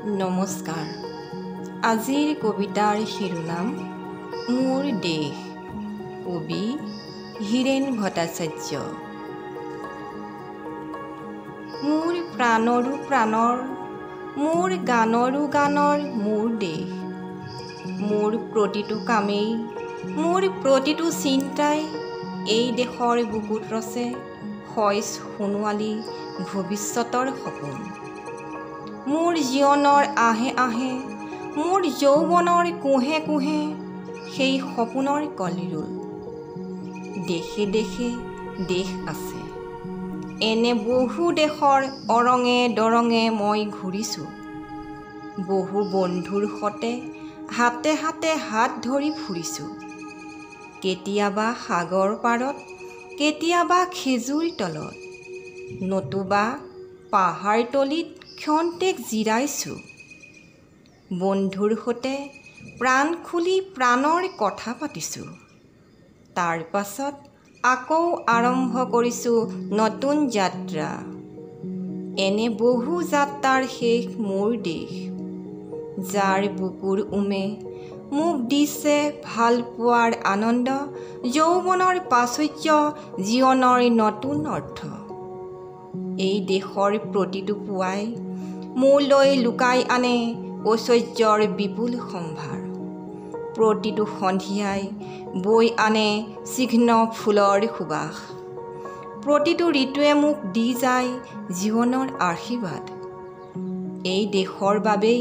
নমস্কাৰ। আজিৰ কবিতাৰ শিৰোনাম মোৰ দেশ। কবি হীৰেণ ভট্টাচাৰ্য। মোৰ প্ৰাণৰো প্ৰাণৰ, মোৰ গানৰো গানৰ মোৰ দেশ। মোৰ প্ৰতিটো কামেই, মোৰ প্ৰতিটো চিন্তাই এই দেশৰ বুকুত ৰচে হয় সোণোৱালী ভৱিষ্যতৰ সপোন। মোৰ জীৱনৰ আহে আহে, মোৰ যৌৱনৰ কোহে কোহে সেই সপোনৰ কলিৰোল। দেশে দেশে দেশ আছে, এনে বহু দেশৰ অৰঙে দৰঙে মই ঘূৰিছোঁ। বহু বন্ধুৰ সতে হাতে হাতে হাত ধৰি ফুৰিছোঁ। কেতিয়াবা সাগৰ পাৰত, কেতিয়াবা খেজুৰ তলত, নতুবা পাহাৰ তলিত ক্ষন্তেক জিৰাইছোঁ। বন্ধুৰ সতে প্ৰাণ খুলি প্ৰাণৰ কথা পাতিছোঁ। তাৰ পাছত আকৌ আৰম্ভ কৰিছোঁ নতুন যাত্ৰা। এনে বহু যাত্ৰাৰ শেষ মোৰ দেশ, যাৰ বুকুৰ উমে মোক দিছে ভাল পোৱাৰ আনন্দ, যৌৱনৰ প্ৰাচুৰ্য, জীৱনৰ নতুন অৰ্থ। এই দেশৰ প্ৰতিটো পুৱাই মোলৈ লুকাই আনে ঐশ্বৰ্যৰ বিপুল সম্ভাৰ। প্ৰতিটো সন্ধিয়াই বৈ আনে চিঘ্ন ফুলৰ সুবাস। প্ৰতিটো ঋতুৱে মোক দি যায় জীৱনৰ আশীৰ্বাদ। এই দেশৰ বাবেই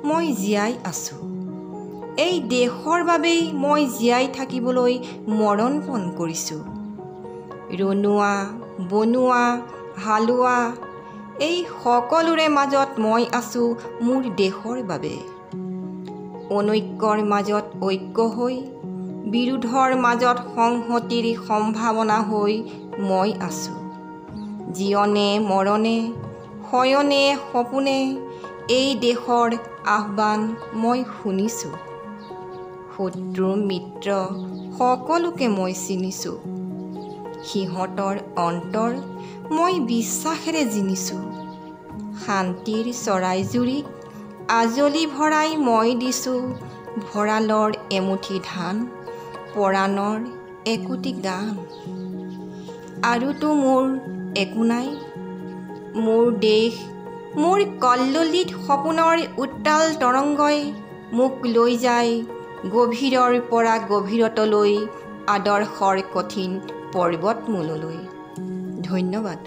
মই জীয়াই আছোঁ, এই দেশৰ বাবেই মই জীয়াই থাকিবলৈ মৰণপণ কৰিছোঁ। ৰণুৱা বনোৱা হালোৱা এই সকলোৰে মাজত মই আছোঁ মোৰ দেশৰ বাবে। অনৈক্যৰ মাজত ঐক্য হৈ, বিৰোধৰ মাজত সংহতিৰ সম্ভাৱনা হৈ মই আছোঁ। জীৱনে মৰণে শয়নে সপোনে এই দেশৰ আহ্বান মই শুনিছোঁ। শত্ৰু মিত্ৰ সকলোকে মই চিনিছোঁ। সিহঁতৰ অন্তৰ মই বিশ্বাসেৰে জিনিছোঁ। শান্তিৰ চৰাইজুৰিক আজলি ভৰাই মই দিছোঁ ভঁৰালৰ এমুঠি ধান, পৰাণৰ একোটি গান। আৰুতো মোৰ একো নাই। মোৰ দেশ, মোৰ কল্লোলিত সপোনৰ উত্তাল তৰংগই মোক লৈ যায় গভীৰৰ পৰা গভীৰতলৈ, আদৰ্শৰ কঠিন পৰ্বতমূললৈ। ধন্যবাদ।